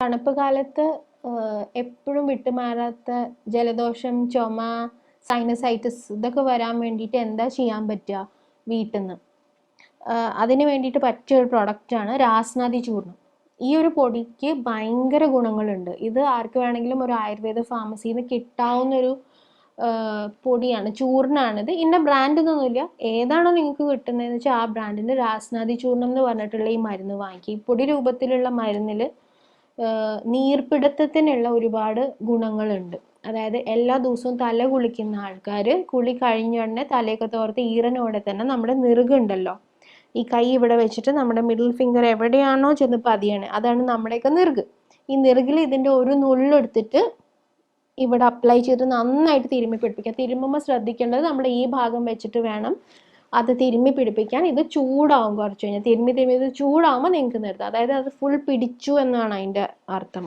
തണുപ്പ് കാലത്ത് എപ്പോഴും വിട്ടുമാറാത്ത ജലദോഷം, ചുമ, സൈനസൈറ്റിസ് ഇതൊക്കെ വരാൻ വേണ്ടിയിട്ട് എന്താ ചെയ്യാൻ പറ്റുക വീട്ടിൽ നിന്ന്? അതിന് വേണ്ടിയിട്ട് പറ്റിയ ഒരു പ്രൊഡക്റ്റാണ് രാസ്നാദി ചൂർണം. ഈ ഒരു പൊടിക്ക് ഭയങ്കര ഗുണങ്ങളുണ്ട്. ഇത് ആർക്ക് വേണമെങ്കിലും ഒരു ആയുർവേദ ഫാർമസിയിൽ നിന്ന് കിട്ടാവുന്നൊരു പൊടിയാണ്, ചൂർണ്ണാണിത്. ഇന്ന ബ്രാൻഡ് എന്നൊന്നുമില്ല, ഏതാണോ നിങ്ങൾക്ക് കിട്ടുന്നതെന്ന് വെച്ചാൽ ആ ബ്രാൻഡിൻ്റെ രാസ്നാദി ചൂർണം എന്ന് പറഞ്ഞിട്ടുള്ള ഈ മരുന്ന് വാങ്ങിക്കുക. ഈ പൊടി രൂപത്തിലുള്ള മരുന്നിൽ നീർപ്പിടുത്തത്തിനുള്ള ഒരുപാട് ഗുണങ്ങളുണ്ട്. അതായത് എല്ലാ ദിവസവും തല കുളിക്കുന്ന ആൾക്കാർ കുളി കഴിഞ്ഞ ഉടനെ തലയൊക്കെ തോർത്ത് ഈറനോടെ തന്നെ നമ്മുടെ നെറുകുണ്ടല്ലോ, ഈ കൈ ഇവിടെ വെച്ചിട്ട് നമ്മുടെ മിഡിൽ ഫിംഗർ എവിടെയാണോ ചെന്ന് പതിയണേ അതാണ് നമ്മുടെയൊക്കെ നെറുക്. ഈ നെറുകിൽ ഇതിൻ്റെ ഒരു നുള്ളെടുത്തിട്ട് ഇവിടെ അപ്ലൈ ചെയ്ത് നന്നായിട്ട് തിരുമ്മി പിടിപ്പിക്കുക. തിരുമ്മുമ്പോൾ ശ്രദ്ധിക്കേണ്ടത് നമ്മുടെ ഈ ഭാഗം വെച്ചിട്ട് വേണം അത് തിരുമ്മി പിടിപ്പിക്കാൻ. ഇത് ചൂടാവും കുറച്ച് കഴിഞ്ഞാൽ, തിരുമ്മി ഇത് ചൂടാവുമ്പോൾ നിങ്ങൾക്ക് നിർത്താം. അതായത് അത് ഫുൾ പിടിച്ചു എന്നാണ് അതിൻ്റെ അർത്ഥം.